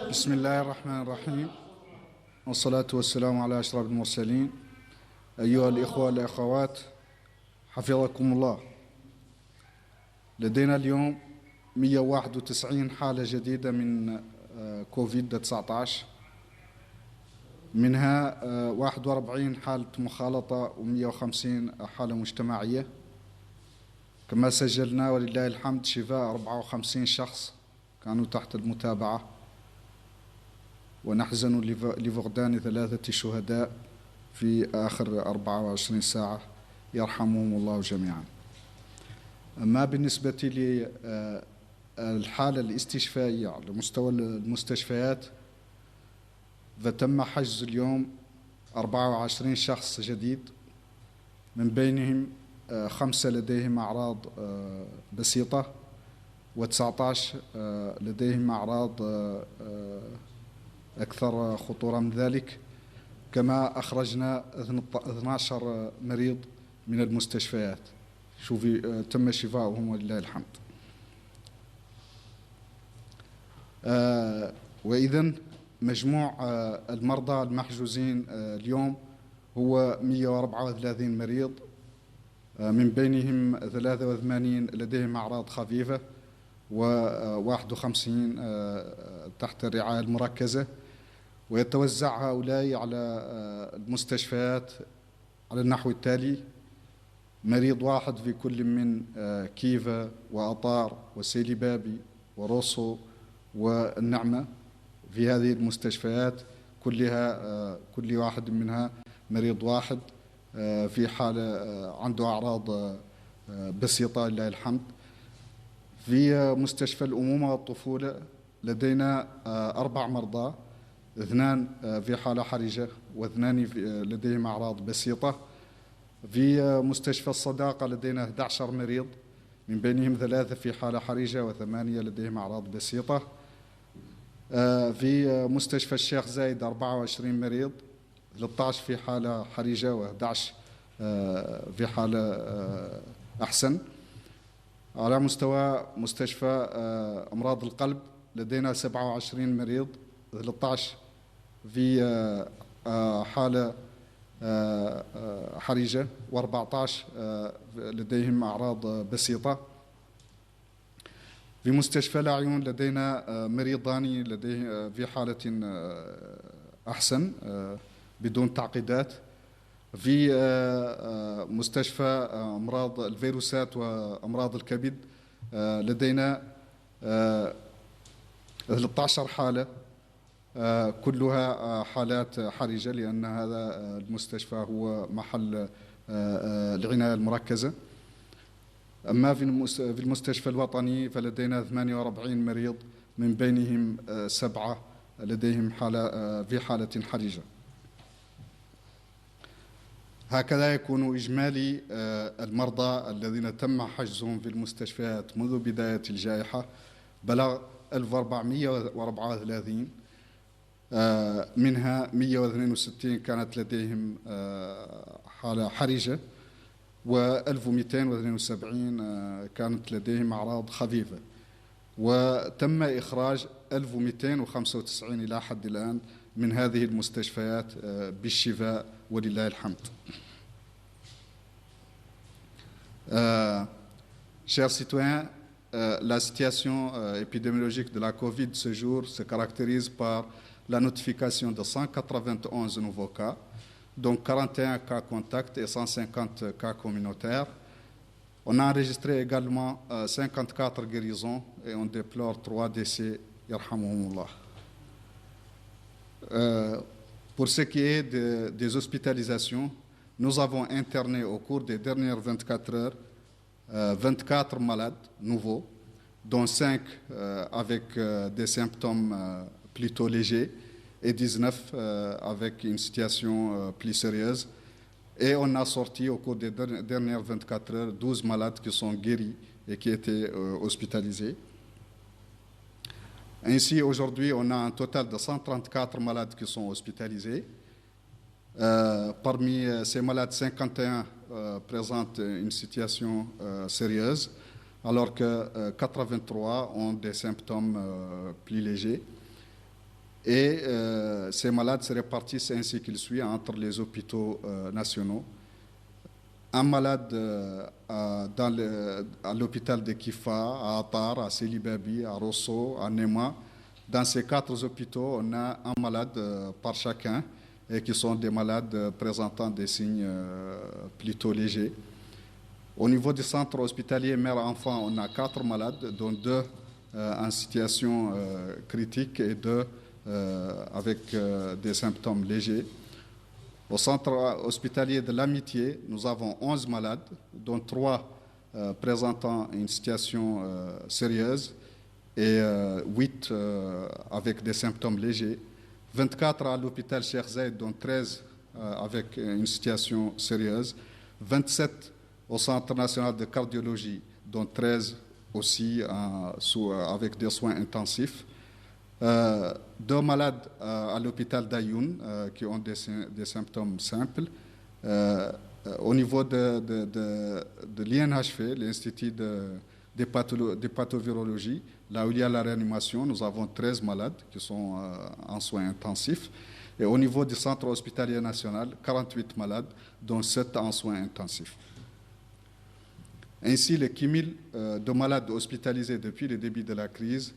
بسم الله الرحمن الرحيم، والصلاة والسلام على أشرف المرسلين. أيها الإخوة والأخوات، حفظكم الله. لدينا اليوم 191 حالة جديدة من كوفيد 19، منها 41 حالة مخالطة و150 حالة مجتمعية. كما سجلنا ولله الحمد شفاء 54 شخص كانوا تحت المتابعة، ونحزن لفقدان 3 شهداء في آخر 24 ساعة، يرحمهم الله جميعا. أما بالنسبة للحالة الاستشفائية على مستوى المستشفيات، فتم حجز اليوم 24 شخص جديد، من بينهم 5 لديهم أعراض بسيطة و19 لديهم أعراض أكثر خطورة من ذلك. كما أخرجنا 12 مريض من المستشفيات، تم شفاؤهم ولله الحمد. وإذن مجموع المرضى المحجوزين اليوم هو 134 مريض، من بينهم 83 لديهم أعراض خفيفة و51 تحت الرعاية المركزة. ويتوزع هؤلاء على المستشفيات على النحو التالي: مريض واحد في كل من كيفا وأطار وسيلي بابي وروسو والنعمة. في هذه المستشفيات كلها كل واحد منها مريض واحد في حالة عنده أعراض بسيطة لله الحمد. في مستشفى الأمومة والطفولة لدينا 4 مرضى، 2 في حالة حرجة و2 لديهم أعراض بسيطة. في مستشفى الصداقة لدينا 11 مريض، من بينهم 3 في حالة حرجة و8 لديهم أعراض بسيطة. في مستشفى الشيخ زايد 24 مريض، 13 في حالة حرجة و11 في حالة أحسن. على مستوى مستشفى أمراض القلب لدينا 27 مريض، 13 في حالة حرجة و14 لديهم أعراض بسيطة. في مستشفى العيون لدينا مريضان لديه في حالة أحسن بدون تعقيدات. في مستشفى أمراض الفيروسات وأمراض الكبد لدينا 13 حالة، كلها حالات حرجة، لأن هذا المستشفى هو محل العناية المركزة. أما في المستشفى الوطني فلدينا 48 مريض، من بينهم 7 لديهم في حالة حرجة. هكذا يكون إجمالي المرضى الذين تم حجزهم في المستشفيات منذ بداية الجائحة بلغ 1434، منها 162 كانت لديهم حالة حرجة و1272 كانت لديهم أعراض خفيفة. وتم إخراج 1295 إلى حد الآن من هذه المستشفيات بالشفاء ولله الحمد. Chers citoyens, la situation épidémiologique de la Covid ce jour se caractérise par la notification de 191 nouveaux cas, donc 41 cas contacts et 150 cas communautaires. On a enregistré également 54 guérisons et on déplore 3 décès. Yarhamuhumullah. Pour ce qui est des hospitalisations, nous avons interné au cours des dernières 24 heures 24 malades nouveaux, dont 5 avec des symptômes plutôt légers et 19 avec une situation plus sérieuse. Et on a sorti au cours des dernières 24 heures 12 malades qui sont guéris et qui étaient hospitalisés. Ainsi, aujourd'hui, on a un total de 134 malades qui sont hospitalisés. Parmi ces malades, 51 présentent une situation sérieuse, alors que 83 ont des symptômes plus légers. Et ces malades se répartissent ainsi qu'il suit entre les hôpitaux nationaux. Un malade à l'hôpital de Kifa, à Atar, à Selibabi, à Rosso, à Nema. Dans ces 4 hôpitaux, on a un malade par chacun, et qui sont des malades présentant des signes plutôt légers. Au niveau du centre hospitalier mère-enfant, on a 4 malades, dont 2 en situation critique et 2 avec des symptômes légers. Au centre hospitalier de l'Amitié, nous avons 11 malades, dont 3 présentant une situation sérieuse et 8 avec des symptômes légers. 24 à l'hôpital Cheikh Zayed, dont 13 avec une situation sérieuse. 27 au Centre national de cardiologie, dont 13 aussi avec des soins intensifs. 2 malades à l'hôpital d'Ayoun qui ont des symptômes simples. Au niveau de l'INHV, l'Institut de pathovirologie, là où il y a la réanimation, nous avons 13 malades qui sont en soins intensifs. Et au niveau du centre hospitalier national, 48 malades, dont 7 en soins intensifs. Ainsi, le cumul de malades hospitalisés depuis le début de la crise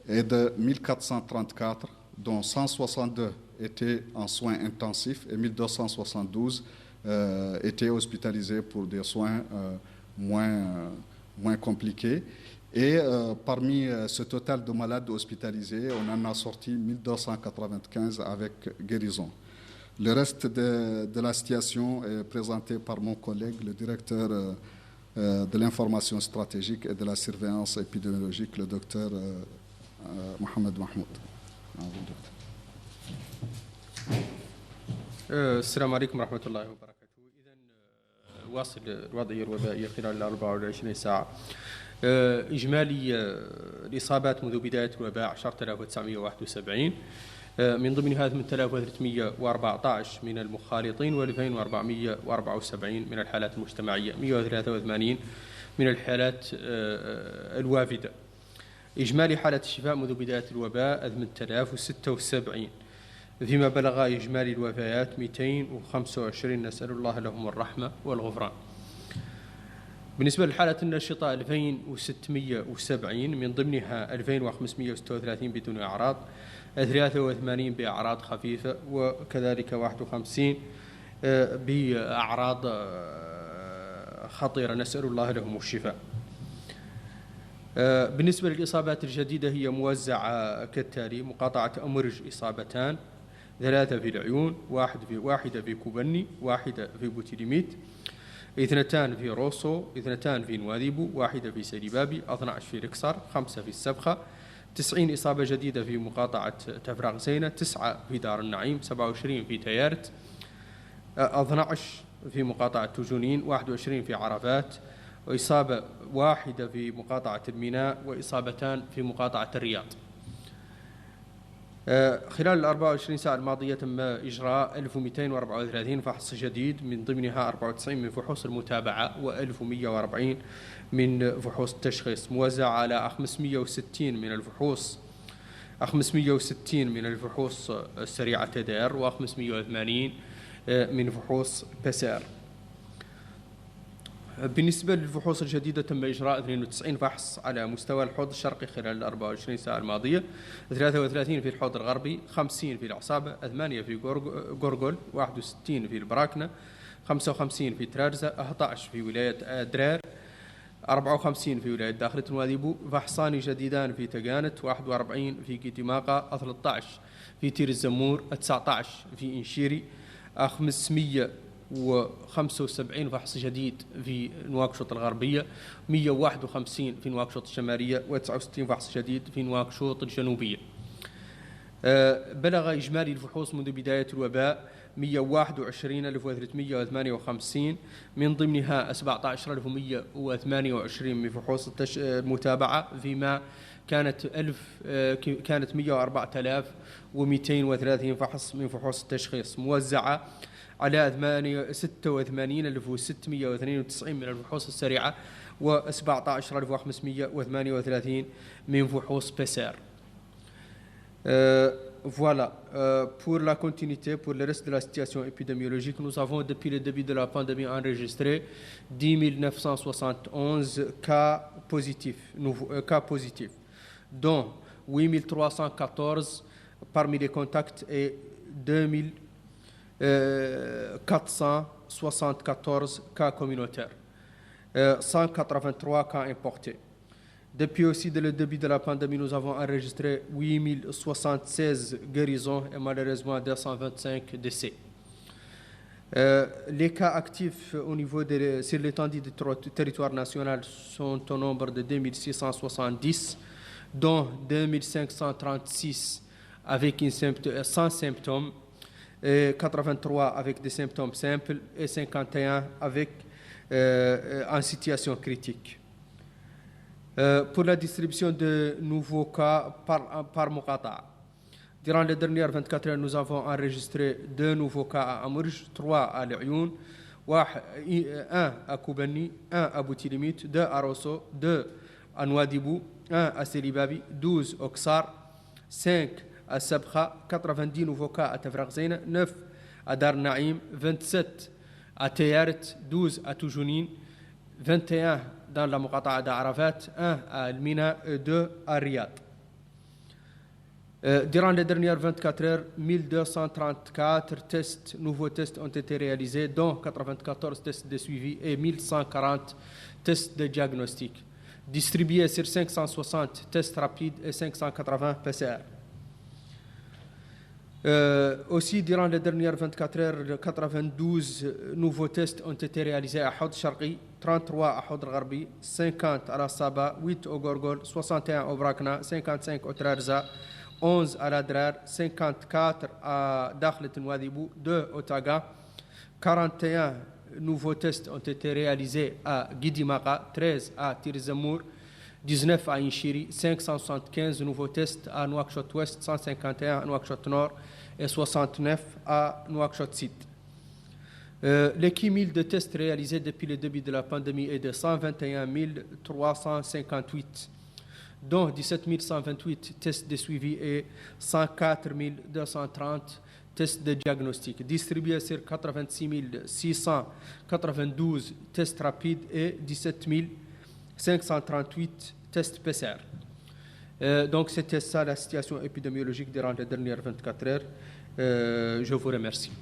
est de 1434, dont 162 étaient en soins intensifs et 1272 étaient hospitalisés pour des soins moins compliqués. Et parmi ce total de malades hospitalisés, on en a sorti 1295 avec guérison. Le reste de la situation est présenté par mon collègue, le directeur de l'information stratégique et de la surveillance épidémiologique, le docteur Mohamed Mahmoud. السلام عليكم ورحمة الله وبركاته. إذا واصل الوضعية الوبائية خلال 24 ساعة. إجمالي الإصابات منذ بداية الوباء 10971، من ضمنها 8314 من المخالطين و2474 من الحالات المجتمعية، 183 من الحالات الوافدة. إجمالي حالة الشفاء منذ بداية الوباء 8076، فيما بلغ إجمالي الوفيات 225، نسأل الله لهم الرحمة والغفران. بالنسبة للحالة النشطة 2670، من ضمنها 2536 بدون أعراض، 83 بأعراض خفيفة، وكذلك 51 بأعراض خطيرة، نسأل الله لهم الشفاء. بالنسبة للإصابات الجديدة هي موزعة كالتالي: مقاطعة أمرج إصابتان، 3 في العيون، واحدة في كوبني، 1 في بوتيليميت، 2 في روسو، 2 في نواذيبو، 1 في سيليبابي، 12 في الإكسار، 5 في السبخة، 90 إصابة جديدة في مقاطعة تفراغ زينة، 9 في دار النعيم، 27 في تيارت، 12 في مقاطعة توجونين، 21 في عرفات، وإصابة 1 في مقاطعة الميناء، وإصابتان في مقاطعة الرياض. خلال 24 ساعة الماضية تم إجراء 1234 فحص جديد، من ضمنها 94 من فحوص المتابعة و1140 من فحوص التشخيص، موزعة على 560 من الفحوص السريعة تدار، و580 من فحوص بسار. بالنسبة للفحوص الجديدة تم إجراء 92 فحص على مستوى الحوض الشرقي خلال 24 ساعة الماضية، 33 في الحوض الغربي، 50 في العصابة، 8 في غورغول، 61 في البراكنة، 55 في ترارزة، 11 في ولاية أدرار، 54 في ولاية داخلة نواذيبو، فحصان جديدان في تقانت، 41 في كيتيماقا، 13 في تير الزمور، 19 في إنشيري، 575 فحص جديد في نواكشوط الغربية، 151 في نواكشوط الشمالية، و69 فحص جديد في نواكشوط الجنوبية. بلغ إجمالي الفحوص منذ بداية الوباء 121,358، من ضمنها 17,128 من فحوص المتابعة، فيما كانت 104,230 فحص من فحوص التشخيص، موزعة على 86,692 من الفحوص السريعة، و17,538 من فحوص بسار. Voilà. Pour la continuité, pour le reste de la situation épidémiologique, nous avons depuis le début de la pandémie enregistré 10 971 cas positifs, dont 8 314 parmi les contacts et 2 474 cas communautaires, 183 cas importés. Depuis aussi le début de la pandémie, nous avons enregistré 8 076 guérisons et malheureusement 225 décès. Les cas actifs au niveau sur l'étendue du territoire national sont au nombre de 2670, dont 2536 avec sans symptômes, 83 avec des symptômes simples et 51 avec en situation critique. Pour la distribution de nouveaux cas par Muqata'a. Durant les dernières 24 heures, nous avons enregistré 2 nouveaux cas à Amurj, 3 à Lioun, 1 à Koubani, 1 à Boutilimit, 2 à Rosso, 2 à Nouadhibou, 1 à Selibabi, 12 au Ksar, 5 à Sabkha, 90 nouveaux cas à Tafraqzaina, 9 à Dar Naïm, 27 à Tayart, 12 à Toujounine, 21 dans la Muqata'a d'Arafat, 1 à Al-Mina et 2 à Riyad. Durant les dernières 24 heures, 1234 nouveaux tests ont été réalisés, dont 94 tests de suivi et 1140 tests de diagnostic, distribués sur 560 tests rapides et 580 PCR. Aussi, durant les dernières 24 heures, 92 nouveaux tests ont été réalisés à Houd Sharqi, 33 à Houd Gharbi, 50 à la Saba, 8 au Gorgol, 61 au Brakna, 55 au Trarza, 11 à l'Adrar, 54 à Dakhlet Nouadhibou, 2 au Taga, 41 nouveaux tests ont été réalisés à Guidimaka, 13 à Tirzamour, 19 à Inchiri, 575 nouveaux tests à Nouakchott Ouest, 151 à Nouakchott Nord et 69 à Nouakchott Sud. Le cumul de tests réalisés depuis le début de la pandémie est de 121 358, dont 17 128 tests de suivi et 104 230 tests de diagnostic, distribués sur 86 692 tests rapides et 17 538 tests PCR. Donc c'était ça la situation épidémiologique durant les dernières 24 heures. Je vous remercie.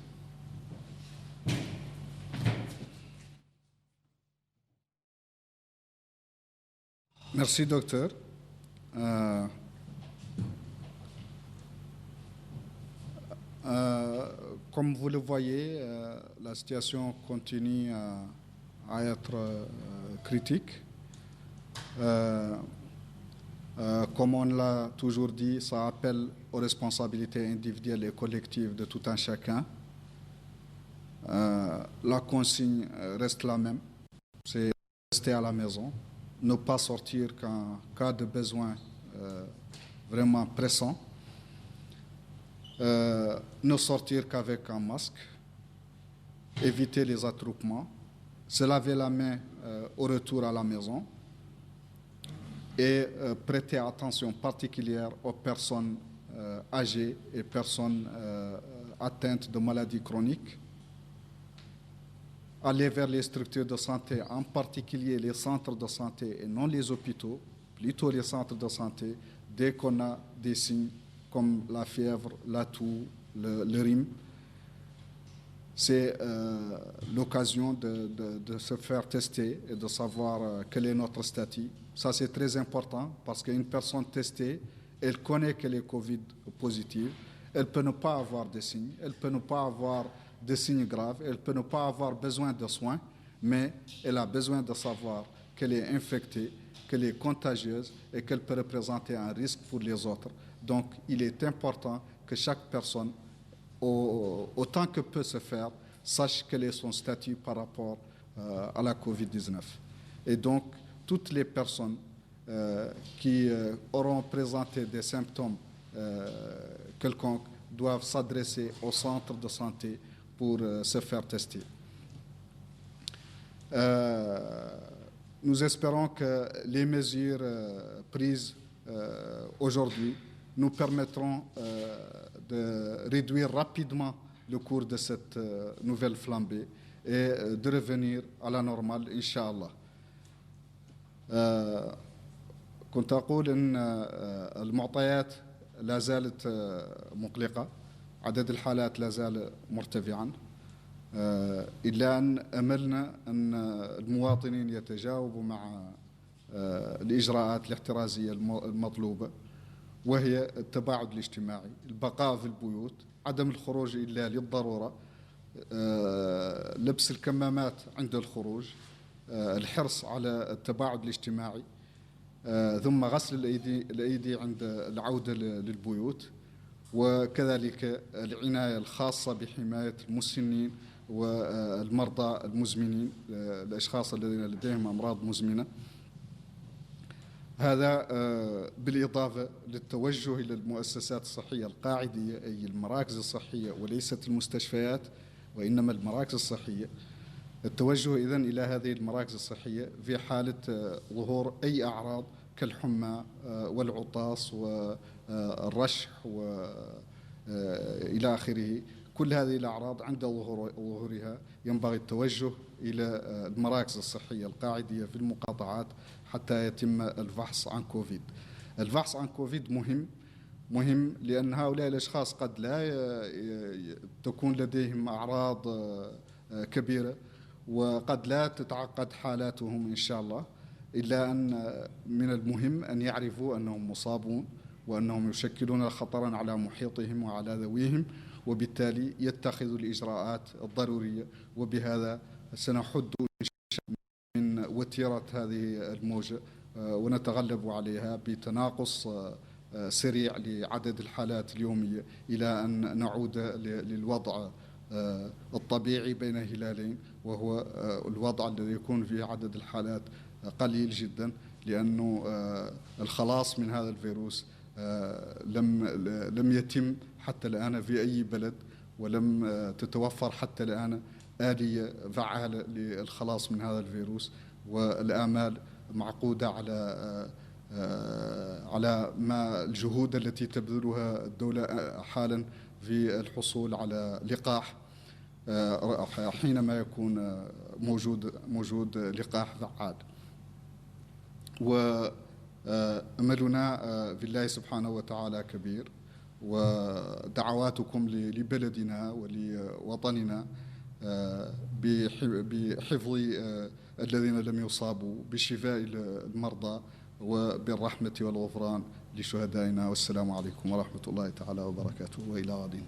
Merci, docteur. Comme vous le voyez, la situation continue à être critique. Comme on l'a toujours dit, ça appelle aux responsabilités individuelles et collectives de tout un chacun. La consigne reste la même, c'est rester à la maison, ne pas sortir qu'en cas de besoin vraiment pressant, ne sortir qu'avec un masque, éviter les attroupements, se laver la main au retour à la maison et prêter attention particulière aux personnes âgées et personnes atteintes de maladies chroniques. Aller vers les structures de santé, en particulier les centres de santé et non les hôpitaux, plutôt les centres de santé, dès qu'on a des signes comme la fièvre, la toux, le rhume. C'est l'occasion de se faire tester et de savoir quel est notre statut. Ça, c'est très important parce qu'une personne testée, elle connaît qu'elle est Covid positive, elle peut ne pas avoir de signes, elle peut ne pas avoir de signes graves, elle peut ne pas avoir besoin de soins, mais elle a besoin de savoir qu'elle est infectée, qu'elle est contagieuse et qu'elle peut représenter un risque pour les autres. Donc, il est important que chaque personne, autant que peut se faire, sache quel est son statut par rapport à la COVID-19. Et donc, toutes les personnes qui auront présenté des symptômes quelconques doivent s'adresser au centre de santé pour se faire tester. Nous espérons que les mesures prises aujourd'hui nous permettront de réduire rapidement le cours de cette nouvelle flambée et de revenir à la normale إن شاء الله. كنت أقول أن المعطيات لا زالت مقلقة، عدد الحالات لا زال مرتفعا، إلا أن أملنا أن المواطنين يتجاوبوا مع الإجراءات الاحترازية المطلوبة، وهي التباعد الاجتماعي، البقاء في البيوت، عدم الخروج إلا للضرورة، لبس الكمامات عند الخروج، الحرص على التباعد الاجتماعي، ثم غسل الأيدي عند العودة للبيوت، وكذلك العناية الخاصة بحماية المسنين والمرضى المزمنين، الأشخاص الذين لديهم أمراض مزمنة. هذا بالإضافة للتوجه إلى المؤسسات الصحية القاعدية، أي المراكز الصحية وليست المستشفيات وإنما المراكز الصحية. التوجه إذن إلى هذه المراكز الصحية في حالة ظهور أي أعراض كالحمى والعطاس والرشح وإلى آخره. كل هذه الأعراض عند ظهورها ينبغي التوجه إلى المراكز الصحية القاعدية في المقاطعات حتى يتم الفحص عن كوفيد. الفحص عن كوفيد مهم لأن هؤلاء الأشخاص قد لا تكون لديهم أعراض كبيرة وقد لا تتعقد حالاتهم إن شاء الله، إلا أن من المهم أن يعرفوا أنهم مصابون وأنهم يشكلون خطرا على محيطهم وعلى ذويهم، وبالتالي يتخذوا الإجراءات الضرورية. وبهذا سنحد من وتيرة هذه الموجة ونتغلب عليها بتناقص سريع لعدد الحالات اليومية إلى أن نعود للوضع الطبيعي بين هلالين، وهو الوضع الذي يكون فيه عدد الحالات قليل جدا، لأنه الخلاص من هذا الفيروس لم يتم حتى الآن في أي بلد، ولم تتوفر حتى الآن آلية فعالة للخلاص من هذا الفيروس. والآمال معقودة على ما الجهود التي تبذلها الدولة حالا في الحصول على لقاح حينما يكون موجود لقاح فعال. وأملنا في الله سبحانه وتعالى كبير، ودعواتكم لبلدنا ولوطننا بحفظ الذين لم يصابوا، بشفاء المرضى، وبالرحمة والغفران لشهدائنا. والسلام عليكم ورحمة الله تعالى وبركاته، وإلى غد.